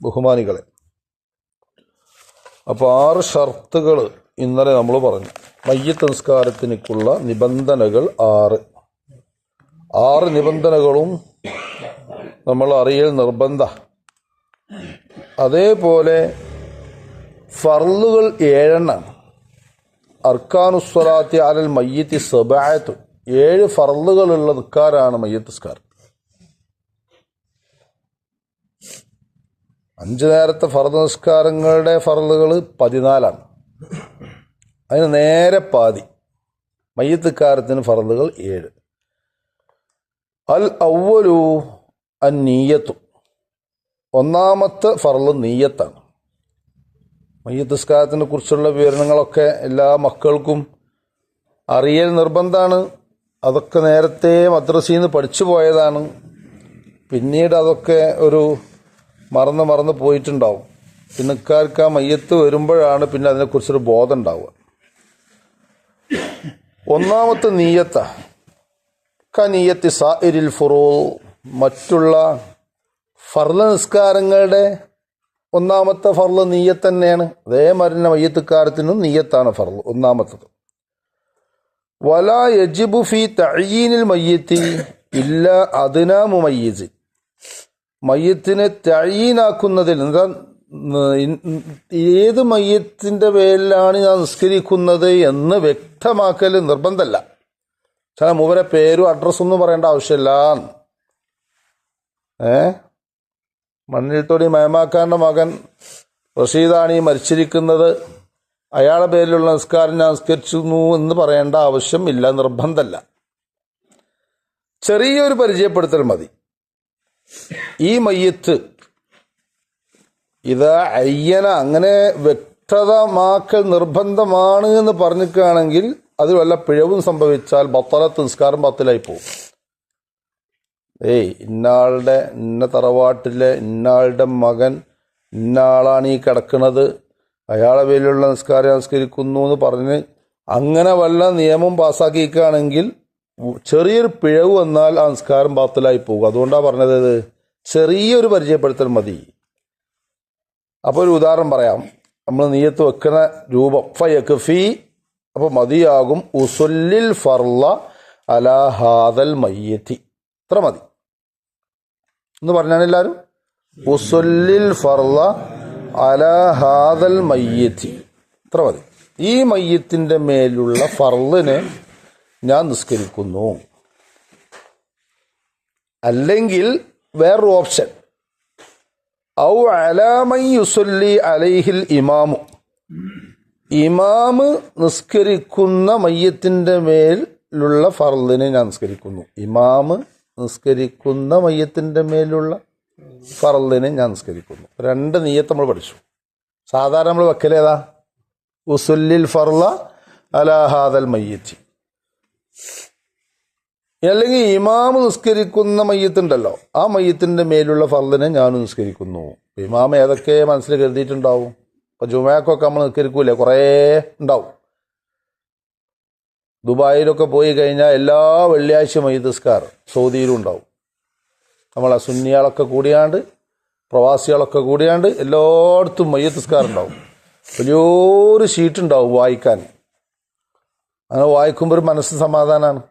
ബഹുമാനികളെ. അപ്പോൾ 6 ഷർത്തുകൾ ഇന്നലെ നമ്മൾ പറഞ്ഞു. മയ്യിത്ത് നിസ്കാരത്തിനുള്ള നിബന്ധനകൾ 6 നിബന്ധനകളും നമ്മൾ അറിയൽ നിർബന്ധ. അതേപോലെ ഫർളുകൾ 7 അർക്കാനുസ്വലാത്തി അലൽ മയ്യിത്തി സബഅത്ത് 7 ഫർളുകളുള്ള നിസ്കാരമാണ് മയ്യിത്ത് നിസ്കാരം. 5 നേരത്തെ ഫർദ് നിസ്കാരങ്ങളുടെ ഫർളുകൾ 14. അതിന് നേരെ പാതി. മയ്യിത്ത് നിസ്കാരത്തിന് ഫർളുകൾ 7. അൽ അവ്വലു അൻ നീയത്തു, ഒന്നാമത്തെ ഫർള് നീയത്താണ്. മയ്യിത്ത് നിസ്കാരത്തിനെ കുറിച്ചുള്ള വിവരണങ്ങളൊക്കെ എല്ലാ മക്കൾക്കും അറിയൽ നിർബന്ധമാണ്. അതൊക്കെ നേരത്തെ മദ്രസയിൽ നിന്ന് പഠിച്ചു പോയതാണ്. പിന്നീട് അതൊക്കെ ഒരു മറന്ന് പോയിട്ടുണ്ടാവും. പിന്നെ ഇക്കാർക്ക് ആ മയ്യത്ത് വരുമ്പോഴാണ് പിന്നെ അതിനെക്കുറിച്ചൊരു ബോധം ഉണ്ടാവുക. ഒന്നാമത്തെ നീയത്ത കനീയത്തി സാഇരിൽ ഫുറൂ, മറ്റുള്ള ഫർള് നിസ്കാരങ്ങളുടെ ഒന്നാമത്തെ ഫർള് നീയത്ത് തന്നെയാണ്. അതേമാതിരി മയ്യത്തുകാരത്തിനും നീയത്താണ് ഫർള് ഒന്നാമത്തത്. വലാ യജിബു ഫി തഅയീനിൽ മയ്യിത്തി ഇല്ല അദ്നാ മുമയ്യിസ്, മയ്യത്തിനെ തഅയീനാക്കുന്നതിൽ എന്താ, ഏത് മയ്യത്തിന്റെ പേരിലാണ് ഞാൻ നിസ്കരിക്കുന്നത് എന്ന് വ്യക്തമാക്കൽ നിർബന്ധമല്ല. ചില മൂവരെ പേരും അഡ്രസ്സൊന്നും പറയേണ്ട ആവശ്യമില്ല. മണ്ണിൽത്തൊടി മയമാക്കാന്റെ മകൻ റഷീദാണ് ഈ മരിച്ചിരിക്കുന്നത്, അയാളുടെ പേരിലുള്ള നിസ്കാരം ഞാൻ നിസ്കരിച്ചിരുന്നു എന്ന് പറയേണ്ട ആവശ്യം ഇല്ല, നിർബന്ധമല്ല. ചെറിയൊരു പരിചയപ്പെടുത്തൽ മതി. ഈ മയ്യത്ത് ഇത് അയ്യന, അങ്ങനെ വ്യക്തമാക്കൽ നിർബന്ധമാണ് എന്ന് പറഞ്ഞിരിക്കുകയാണെങ്കിൽ അതിൽ വല്ല പിഴവും സംഭവിച്ചാൽ ബത്തലത്ത്, നിസ്കാരം ബത്തലായി പോകും. ഇന്നാളുടെ ഇന്ന തറവാട്ടിലെ ഇന്നാളുടെ മകൻ ഇന്നാളാണ് ഈ കിടക്കുന്നത്, അയാളെ പേരിലുള്ള നിസ്കാരം നിസ്കരിക്കുന്നു എന്ന് പറഞ്ഞ് അങ്ങനെ വല്ല നിയമം പാസ്സാക്കിയിരിക്കുകയാണെങ്കിൽ ചെറിയൊരു പിഴവ് വന്നാൽ ആ നിസ്കാരം ബാത്തിലായി പോകും. അതുകൊണ്ടാണ് പറഞ്ഞത് ചെറിയൊരു പരിചയപ്പെടുത്തൽ മതി. അപ്പോൾ ഒരു ഉദാഹരണം പറയാം. നമ്മൾ നിയ്യത്ത് വെക്കുന്ന രൂപം ഫയക്ഫി, അപ്പോൾ മതിയാകും ഉസുല്ലിൽ ഫർള അലാ ഹാദൽ മയ്യത്തി, ഇത്ര മതി എന്ന് പറഞ്ഞാണ് എല്ലാവരും. ഉസുല്ലിൽ ഫർള അലാ ഹാദൽ മയ്യത്തി, ഇത്ര മതി. ഈ മയ്യത്തിന്റെ മേലുള്ള ഫർളിനെ ഞാൻ നിസ്കരിക്കുന്നു. അല്ലെങ്കിൽ വേറൊരു ഓപ്ഷൻ, ഔ അലാ മൻ യുസല്ലി അലൈഹിൽ ഇമാമു, ഇമാമ് നിസ്കരിക്കുന്ന മയ്യത്തിന്റെ മേലുള്ള ഫർളിനെ ഞാൻ നിസ്കരിക്കുന്നു. ഇമാമ് നിസ്കരിക്കുന്ന മയ്യത്തിന്റെ മേലുള്ള ഫർളിനെ ഞാൻ നിസ്കരിക്കുന്നു. 2 നിയ്യത്ത് നമ്മൾ പഠിച്ചു. സാധാരണ നമ്മൾ വെക്കലേതാ? ഉസുല്ലിൽ ഫർള അലാ ഹാദൽ മയ്യത്തി. അല്ലെങ്കിൽ ഇമാമ് നിസ്കരിക്കുന്ന മയ്യത്തുണ്ടല്ലോ, ആ മയ്യത്തിന്റെ മേലുള്ള ഫർളിനെ ഞാൻ നിസ്കരിക്കുന്നു. ഇമാം ഏതൊക്കെ മനസ്സിൽ കരുതിയിട്ടുണ്ടാവും? ഇപ്പൊ ജുമഅക്കൊക്കെ നമ്മൾ നിസ്കരിക്കൂലേ, കുറേ ഉണ്ടാവും. ദുബായിലൊക്കെ പോയി കഴിഞ്ഞാൽ എല്ലാ വെള്ളിയാഴ്ച മയ്യിത്ത് നിസ്കാരം സൗദിയിലും ഉണ്ടാവും. നമ്മളെ സുന്നികളൊക്കെ കൂടിയാണ്ട് പ്രവാസികളൊക്കെ കൂടിയാണ്ട് എല്ലായിടത്തും മയ്യിത്ത് നിസ്കാരം ഉണ്ടാവും. വലിയൊരു ഷീറ്റ് ഉണ്ടാവും വായിക്കാൻ. അങ്ങനെ വായിക്കുമ്പോൾ ഒരു മനസ്സ് സമാധാനമാണ്.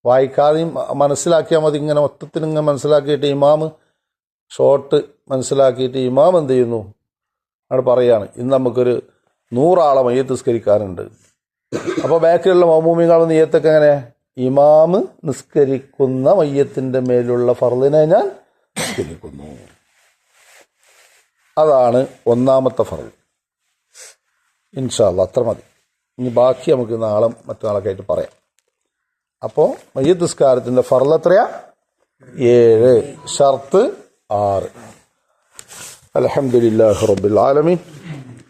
വായിക്കാതെയും മനസ്സിലാക്കിയാൽ മതി. ഇങ്ങനെ മൊത്തത്തിൽ ഇങ്ങനെ മനസ്സിലാക്കിയിട്ട് ഇമാം ഷോർട്ട് മനസ്സിലാക്കിയിട്ട് ഇമാം എന്ത് ചെയ്യുന്നു, അവിടെ പറയാണ് ഇന്ന് നമുക്കൊരു 100 ആളെ മയ്യിത്ത് നിസ്കരിക്കാറുണ്ട്. അപ്പോൾ ബാക്കിലുള്ള മൗമൂമികളുടെ നിയ്യത്തൊക്കെ എങ്ങനെ? ഇമാം നിസ്കരിക്കുന്ന മയ്യത്തിന്റെ മേലുള്ള ഫർളിനെ ഞാൻ നിസ്കരിക്കുന്നു. അതാണ് ഒന്നാമത്തെ ഫർൾ. ഇൻഷാ അല്ലാഹ് അത്ര മതി. ഇനി ബാക്കി നമുക്ക് നാളെ മറ്റന്നാളൊക്കെ ആയിട്ട് പറയാം. അപ്പോൾ മയ്യിത്ത് നിസ്കാരത്തിന്റെ ഫർള് എത്രയാ? 7, ഷർത്ത് 6. അൽഹംദുലില്ലാഹി റബ്ബിൽ ആലമീൻ.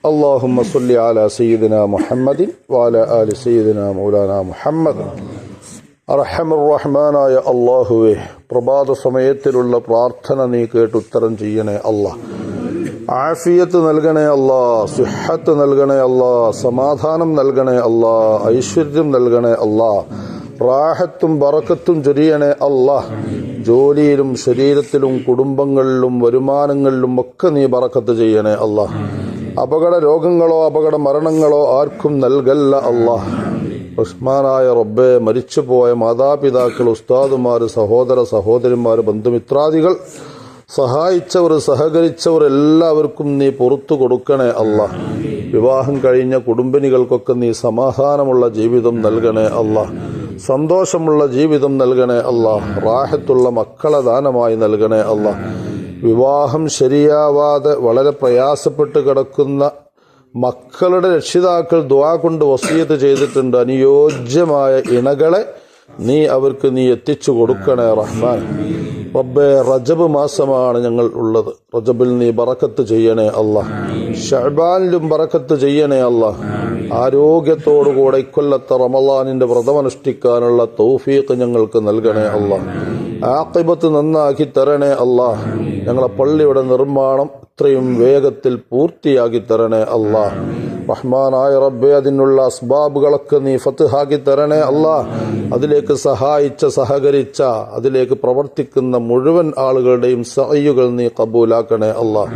اللهم صل على سيدنا محمد وعلى آل سيدنا مولانا محمد. അർഹമർ-റഹ്മാനായ അല്ലാഹുവേ, പ്രഭാത സമയത്തിലുള്ള പ്രാർത്ഥന നീ കേട്ട് ഉത്തരം ചെയ്യണേ അല്ലാ. ആഫിയത്ത് നൽകണേ അല്ലാ, സിഹത്ത് നൽകണേ അല്ലാ, സമാധാനം നൽകണേ അല്ലാ, ഐശ്വര്യം നൽകണേ അല്ലാ, റാഹത്തും ബറക്കത്തും ചൊരിയണേ അല്ലാ. ജോലിയിലും ശരീരത്തിലും കുടുംബങ്ങളിലും വരുമാനങ്ങളിലും ഒക്കെ നീ ബറക്കത്ത് ചെയ്യണേ അല്ലാഹ്. അപകട രോഗങ്ങളോ അപകട മരണങ്ങളോ ആർക്കും നൽകല്ല അല്ലാഹ്. റഹ്മാനായ റബ്ബേ, മരിച്ചുപോയ മാതാപിതാക്കൾ, ഉസ്താദുമാർ, സഹോദര സഹോദരിമാർ, ബന്ധുമിത്രാദികൾ, സഹായിച്ചവർ, സഹകരിച്ചവർ എല്ലാവർക്കും നീ പുറത്തു കൊടുക്കണേ അല്ലാഹ്. വിവാഹം കഴിഞ്ഞ കുടുംബിനികൾക്കൊക്കെ നീ സമാധാനമുള്ള ജീവിതം നൽകണേ അല്ലാഹ്. സന്തോഷമുള്ള ജീവിതം നൽകണേ അല്ലാഹ്. റാഹത്തുള്ള മക്കളെ ദാനമായി നൽകണേ അല്ലാഹ്. വിവാഹം ശരിയാവാതെ വളരെ പ്രയാസപ്പെട്ട് കിടക്കുന്ന മക്കളുടെ രക്ഷിതാക്കൾ ദുആ കൊണ്ട് വസിയത്ത് ചെയ്തിട്ടുണ്ട്. അനുയോജ്യമായ ഇണകളെ നീ അവർക്ക് നീ എത്തിച്ചു കൊടുക്കണേ റഹ്മാൻ. റബ്ബേ, റജബ് മാസമാണ് ഞങ്ങൾ ഉള്ളത്. റജബിൽ നീ ബറക്കത്ത് ചെയ്യണേ അല്ലാഹ്. ശഅബാനിലും ബറക്കത്ത് ചെയ്യണേ അല്ലാഹ്. ആരോഗ്യത്തോടുകൂടെ ഇക്കൊല്ലത്തെ റമളാനിന്റെ വ്രതമനുഷ്ഠിക്കാനുള്ള തൗഫീഖ് ഞങ്ങൾക്ക് നൽകണേ അല്ലാഹ്. ആഖിബത്ത് നന്നാക്കി തരണേ അല്ലാഹ്. ഞങ്ങളെ പള്ളിയുടെ നിർമ്മാണം എത്രയും വേഗത്തിൽ പൂർത്തിയാക്കി തരണേ അല്ലാഹ്. റഹ്മാനായ റബ്ബേ, അതിനുള്ള അസ്ബാബുകളൊക്കെ നീ ഫത്ഹാക്കി തരണേ അല്ലാഹ്. അതിലേക്ക് സഹായിച്ച, സഹകരിച്ച, അതിലേക്ക് പ്രവർത്തിക്കുന്ന മുഴുവൻ ആളുകളുടെയും സഅയുകൾ നീ ഖബൂലാക്കണേ അല്ലാഹ്.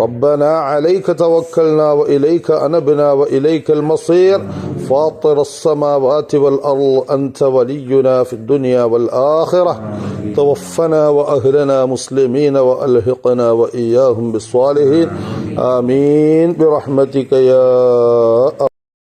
ربنا عليك توكلنا وإليك أنبنا وإليك المصير فاطر السماوات والأرض أنت ولينا في الدنيا والآخرة توفنا وأهلنا مسلمين وألحقنا وإياهم بالصالحين آمين برحمتك يا